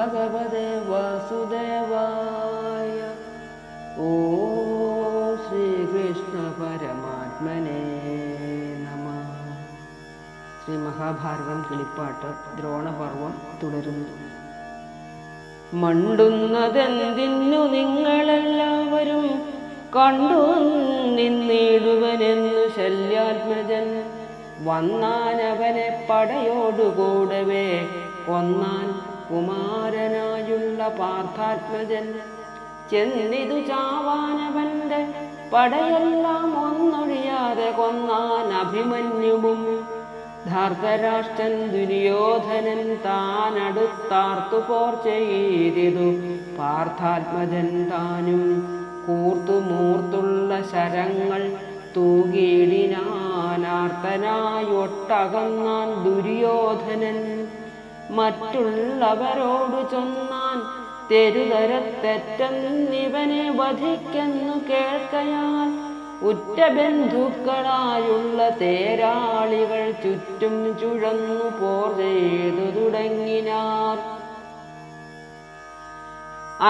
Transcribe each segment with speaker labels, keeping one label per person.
Speaker 1: ഭഗവതേ വാസുദേവായ. ഓം ശ്രീകൃഷ്ണ പരമാത്മനേ നമഃ. ശ്രീ മഹാഭാരതം കിളിപ്പാട്ട് ദ്രോണപർവം തുടരുന്നു. മണ്ടുന്നതെന്തിന്നു നിങ്ങളെല്ലാവരും കണ്ടു നിന്നിടുവനെന്നു ശല്യാത്മജൻ വന്നാനവനെ പടയോടുകൂടവേ കൊന്നാൻ കുമാരനായുള്ള പാർത്ഥാത്മജൻ. ചെന്നിതു ചാവാനവന്റെ പടയെല്ലാം ഒന്നൊഴിയാതെ കൊന്നാൻ അഭിമന്യുവും. ധർത്തരാഷ്ട്രൻ ദുര്യോധനൻ താനടുത്താർത്തു പോർ ചെയ്തിതു പാർത്ഥാത്മജൻ താനും. കൂർത്തുമൂർത്തുള്ള ശരങ്ങൾ തൂകിയിടിനാനാർത്തനായൊട്ടകന്നാൻ ദുര്യോധനൻ. മറ്റുള്ളവരോടു ചൊന്നാൻ തെരുതരത്തെറ്റെന്നിവനെ വധിക്കെന്നു കേൾക്കയാൽ ഉറ്റ ബന്ധുക്കളായുള്ള തേരാളികൾ ചുറ്റും ചുഴന്നു പോർ ചെയ്തു തുടങ്ങിനാർ.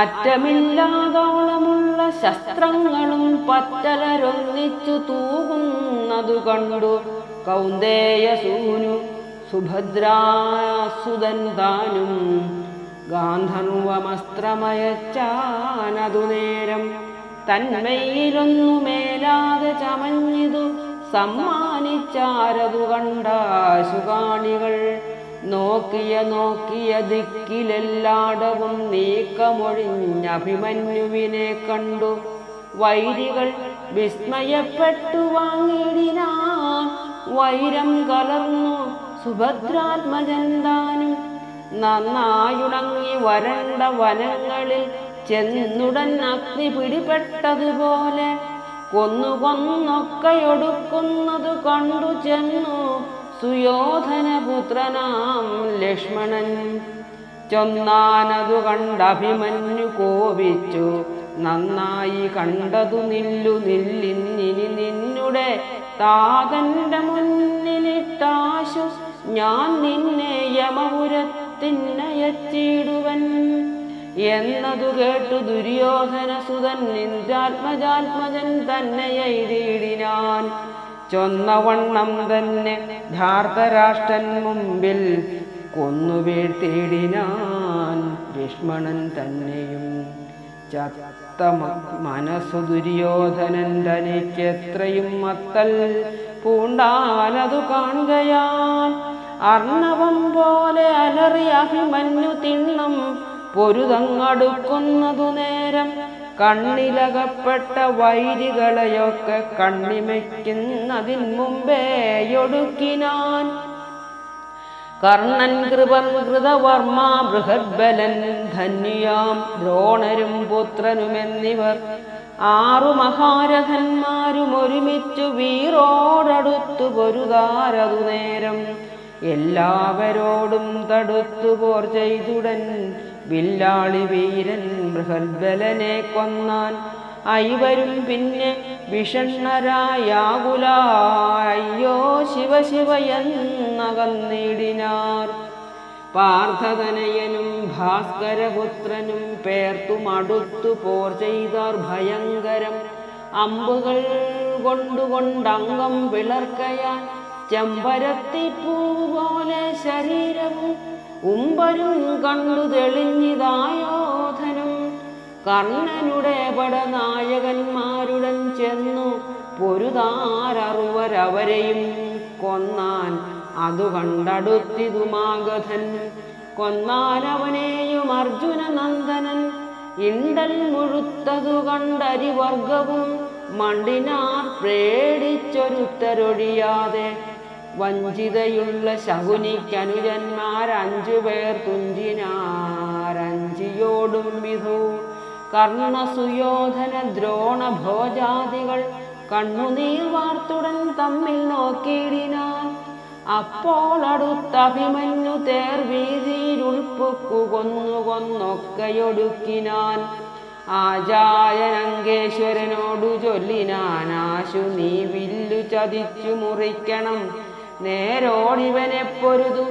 Speaker 1: അറ്റമില്ലാതോളമുള്ള ശസ്ത്രങ്ങളും പറ്റലരൊന്നിച്ചു തൂകുന്നതു കണ്ടു കൗന്ദേയസൂനു സുഭദ്രാസുതൻ താനും. ഗാന്ധർവമസ്ത്രമയച്ചാനതു നേരം തന്മയിലൊന്നുമേലാതെ ചമഞ്ഞിതു സമ്മാനിച്ചാരതു കണ്ടാശുകാണികൾ. നോക്കിയ ദിക്കിലെല്ലാടവും നീക്കമൊഴിഞ്ഞഭിമന്യുവിനെ കണ്ടു വൈരികൾ വിസ്മയപ്പെട്ടു വാങ്ങിടിനാൻ. വൈരം കലർന്നു സുഭദ്രാത്മജൻ താനും. നന്നായുണങ്ങി വരണ്ട വനങ്ങളിൽ ചെന്നുടൻ അഗ്നി പിടിപെട്ടതുപോലെ കൊന്നൊക്കെയൊടുക്കുന്നതു കണ്ടു ചെന്നു സുയോധനപുത്രനാം ലക്ഷ്മണൻ. ചൊന്നാനതു കണ്ടഭിമന്യു കോപിച്ചു നന്നായി കണ്ടതു നില്ലിന്നിനി നിന്നുടെ താതന്റെ മുന്നിലിട്ടാശു ഞാൻ നിന്നെ യമപുരത്തിനയച്ചിടുവൻ എന്നതു കേട്ടു ദുര്യോധനസുതൻ നിന്ദാത്മജാത്മജൻ തന്നെ എഴുതിയിടിനാൻ. ചൊന്നവണ്ണം തന്നെ ധാർത്തരാഷ്ട്രൻ മുമ്പിൽ കൊന്നു വീഴ്ത്തിയിടിനാൻ ലക്ഷ്മണൻ തന്നെയും. ചത്ത മനസ്സു ദുര്യോധനൻ തനിക്കെത്രയും മത്തൽ പൂണ്ടാനതു കാണുകയാൽ അർണവം പോലെ അലറി അഭിമന്യു തിണ്ണം പൊരുതങ്ങടുക്കുന്നതു നേരം കണ്ണിലകപ്പെട്ട വൈരികളെയൊക്കെ കണ്ണിമയ്ക്കുന്നതിൻ മുമ്പേയൊടുക്കിനാൻ. കർണൻ കൃതവർമ്മ ബൃഹദ്ബലൻ ധന്യാം ദ്രോണരും പുത്രനുമെന്നിവർ 6 മഹാരഥന്മാരും ഒരുമിച്ചു വീറോടടുത്തു പൊരുതാരതു നേരം എല്ലാവരോടും തടുത്തു പോർ ചെയ്തുടൻ വില്ലാളി വീരൻ ബൃഹദ്ബലനെ കൊന്നാൻ. ഐവരും പിന്നെ വിഷണ്ണരായാകുലായ്യോ ശിവ ശിവ എന്നകന്നിടിനാർ. പാർത്ഥതനയനും ഭാസ്കരപുത്രനും പേർത്തുമടുത്തു പോർ ചെയ്താർ ഭയങ്കരം. അമ്പുകൾ കൊണ്ടംഗം പിളർക്കയാൽ ചെമ്പരത്തിപ്പൂപോലെ ശരീരവും ഉമ്പരും കണ്ടു തെളിഞ്ഞിതായോധനും. കർണനുടെ പടനായകന്മാരുടൻ ചെന്നു പൊരുതാരറുവരവരെയും കൊന്നാൻ. അതു കണ്ടടുത്തിതു മാഗധൻ കൊന്നാനവനെയും അർജുന നന്ദനൻ. ഇണ്ടൽ മുഴുത്തതു കണ്ടരിവർഗവും മണ്ടിനാർ പേടിച്ചൊരുത്തരൊഴിയാതെ. വഞ്ചിതയുള്ള ശകുനിക്കനുജന്മാർ 5 പേർ തുഞ്ചിനാരഞ്ചിയോടും വിധു. കർണസുയോധന ദ്രോണ ഭോജാദികൾ കണ്ണുനീർ വാർത്തുടൻ തമ്മിൽ നോക്കിയിടിനാൻ. അപ്പോൾ അടുത്തഭിമന്യു തേർ വീതിയിലുൾപ്പൊക്കു കൊന്നൊക്കെയൊടുക്കിനാൻ. ആജായനങ്കേശ്വരനോടു ചൊല്ലിനാനാശു നീ വില്ലു ചതിച്ചു മുറിക്കണം. നേരോടിവനെ പൊരുതു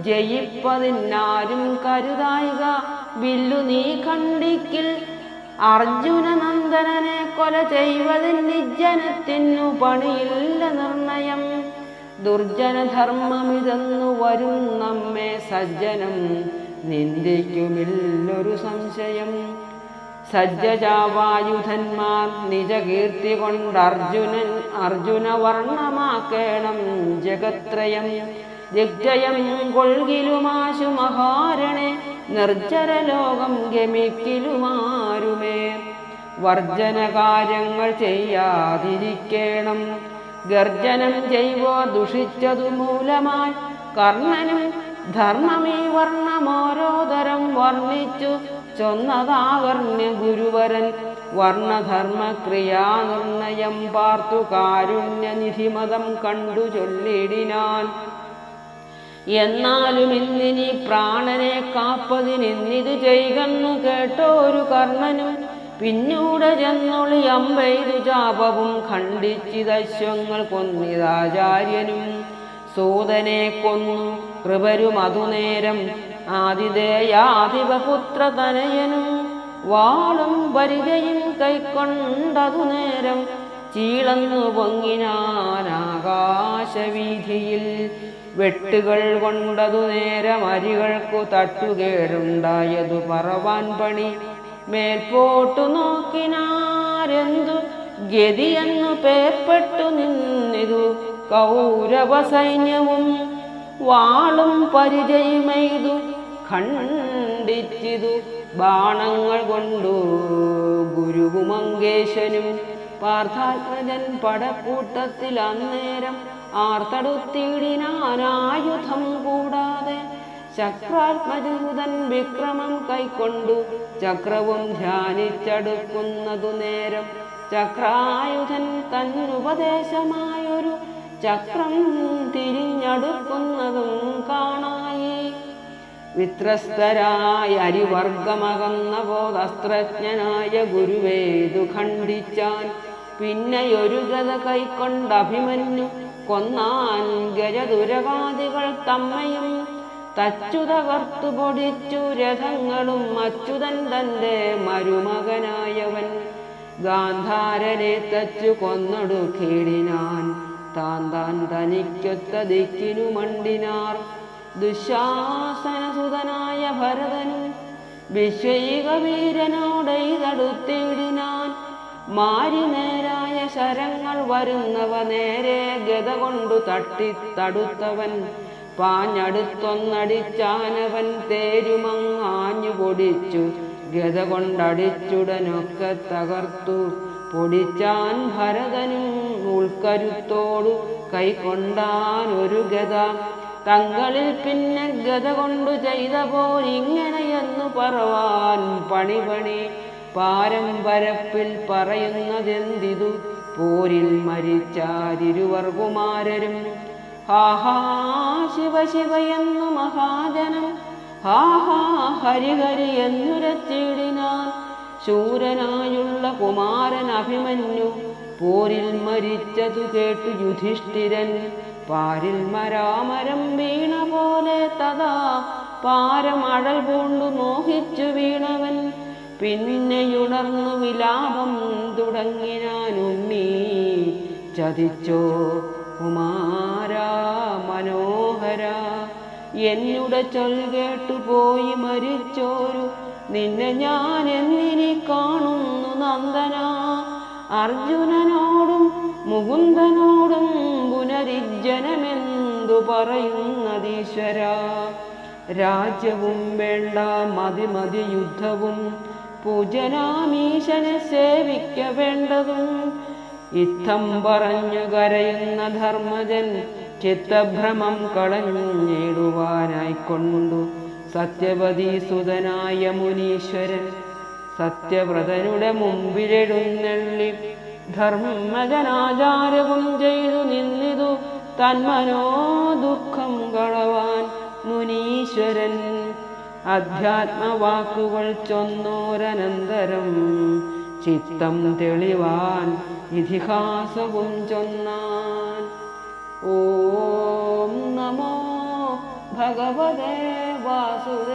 Speaker 1: ജയിപ്പതിനാരും കരുതായിക വില്ലു നീ ഖണ്ഡിക്കിൽ അർജുനനന്ദനനെ കൊല ചെയ്വതിൽ നിജ്ജനത്തിനു പണിയില്ല നിർണയം. ദുർജനധർമ്മമിതെന്നു വരും നമ്മെ സജ്ജനം നിന്ദിക്കുമില്ലൊരു സംശയം. സജ്ജജാവായുധന്മാർ നിജകീർത്തി അർജുന വർണ്ണമാക്കേണം ജഗത്രയം. ദിഗ്ജയം കൊൾകിലുമാശു മഹാരണെ നിർജ്ജരലോകം ഗമിക്കിലുമാരുമേ. വർജന കാര്യങ്ങൾ ചെയ്യാതിരിക്കേണം. ഗർജനം ചെയ്വോ ദുഷിച്ചതു മൂലമായി കർണനും ധർമ്മമീ വർണ്ണമോരോതരം വർണ്ണിച്ചു ചൊന്നതാകർണ്യ ഗുരുവരൻ. വർണ്ണധർമ്മക്രിയാനിർണയം പാർത്തു കാരുണ്യനിധിമതം കണ്ടു ചൊല്ലിടിനാൻ. എന്നാലും ഇന്നിനി പ്രാണനെ കാപ്പതിനിന്നിതു ചെയ്കന്നു കേട്ടോരു കർണനും. പിന്നൂടെ ചെന്നൊളി അമ്പെയ്തു ചാപവും ഖണ്ഡിച്ചിതശ്വങ്ങൾ കൊന്നിതാചാര്യനും. സൂതനെ കൊന്നു കൃപരും അതുനേരം ആതിഥേയാധിപപുത്രതനയനും. വാളും പരിചയും കൈക്കൊണ്ടതു നേരം ചീളന്നു പൊങ്ങിനാനാകാശവീഥിയിൽ. വെട്ടുകൾ കൊണ്ടതു നേരം അരികൾക്കു തട്ടുകേടുണ്ടായതു പറവാൻ പണി. മേൽപോട്ടു നോക്കിനാരെന്തു ഗതിയെന്നു പേർപ്പെട്ടു നിന്നിതു കൗരവ സൈന്യവും. വാളും പരിചയുമെയ്തു ഖണ്ഡിച്ചിതു ബാണങ്ങൾ കൊണ്ടു ഗുരുവുമങ്കേശനും. പാർത്ഥാത്മജൻ പടക്കൂട്ടത്തിൽ അന്നേരം ആർത്തടുത്തിടിനാനായുധം കൂടാതെ. ചക്രാത്മജൂതൻ വിക്രമം കൈക്കൊണ്ടു ചക്രവും ധ്യാനിച്ചടുക്കുന്നതു നേരം. ചക്രായുധൻ തന്നുപദേശമായൊരു ചക്രം തിരിഞ്ഞടുക്കുന്നതും കാണായി. വിത്രസ്തരായ അരിവർഗമകന്ന ബോധസ്ത്രജ്ഞനായ ഗുരുവേതു ഖണ്ഡിച്ചാൻ. പിന്നെയൊരു ഗത കൈക്കൊണ്ട അഭിമന്യു കൊന്നാൻ ഗജദുരകാദികൾ തമ്മയും. തച്ചുതകർത്തു പൊടിച്ചു രഥങ്ങളും അച്യുതൻ തൻ്റെ മരുമകനായവൻ. ഗാന്ധാരനെ തച്ചു കൊന്നൊടുക്കിടിനാൻ. താൻ തനിക്കൊത്ത ദിക്കിനു മണ്ടിനാർ. ദുശാസനസുതനായ ഭരതനും വിശ്വൈക വീരനോടെയ്തടുത്തിടിനാൻ. മാരിനേരായ ശരങ്ങൾ വരുന്നവ നേരെ ഗത കൊണ്ടു തടുത്തവൻ. പാഞ്ഞടുത്തൊന്നടിച്ചാനവൻ തേരുമങ്ങാഞ്ഞു പൊടിച്ചു ഗത കൊണ്ടടിച്ചുടനൊക്കെ തകർത്തു. പൊടിച്ചാൻ ഭരതനും ഉൾക്കരുത്തോടു കൈക്കൊണ്ടാൻ ഒരു ഗത. തങ്ങളിൽ പിന്നെ ഗത കൊണ്ടു ചെയ്ത പോലിങ്ങനെയെന്നു പറവാൻ പണി. പാരമ്പരപ്പിൽ പറയുന്നതെന്തിതു പോരിൽ മരിച്ചാരിരുവർ കുമാരരും. ഹാഹാ ശിവ ശിവ എന്നു മഹാജനം ഹാഹാ ഹരിഹരി എന്നുരച്ചിടിനാൻ. ശൂരനായുള്ള കുമാരൻ അഭിമന്യു പോരിൽ മരിച്ചതു കേട്ടു യുധിഷ്ഠിരൻ. പാരിൽ മരാമരം വീണ പോലെ തഥാ പാരമഴൽ പൂണ്ടു മോഹിച്ചു വീണവൻ. പിന്നെയുണർന്നു വിലാപം തുടങ്ങിനാൻ. ഉണ്ണീ ചതിച്ചോ കുമാരാ മനോഹര, എന്നുടെ ചൊൽ കേട്ടു പോയി മരിച്ചോരു നിന്നെ ഞാൻ എന്നിനി കാണുന്നു നന്ദന. അർജുനനോടും മുകുന്ദനോടും പുനരിജ്ജനമെന്തു പറയുന്നതീശ്വര. രാജ്യവും വേണ്ട മതി യുദ്ധവും പൂജനാമീശനെ സേവിക്ക വേണ്ടതും. ഇത്തം പറഞ്ഞു കരയുന്ന ധർമ്മജൻ ചിത്തഭ്രമം കളഞ്ഞിടുവാനായിക്കൊണ്ടു സത്യവതീസുതനായ മുനീശ്വരൻ സത്യവ്രതനുടെ മുമ്പിലെഴുന്നള്ളി. ധർമ്മജനാചാരവും ചെയ്തു നിന്നിതു തന്മനോ ദുഃഖം കളവാൻ മുനീശ്വരൻ. അധ്യാത്മവാക്കുകൾ ചൊന്നോരനന്തരം ചിത്തം തെളിവാൻ ഇതിഹാസവും ചൊന്നാൻ. ഓം നമോ ഭഗവതേ വാസുദേവായ.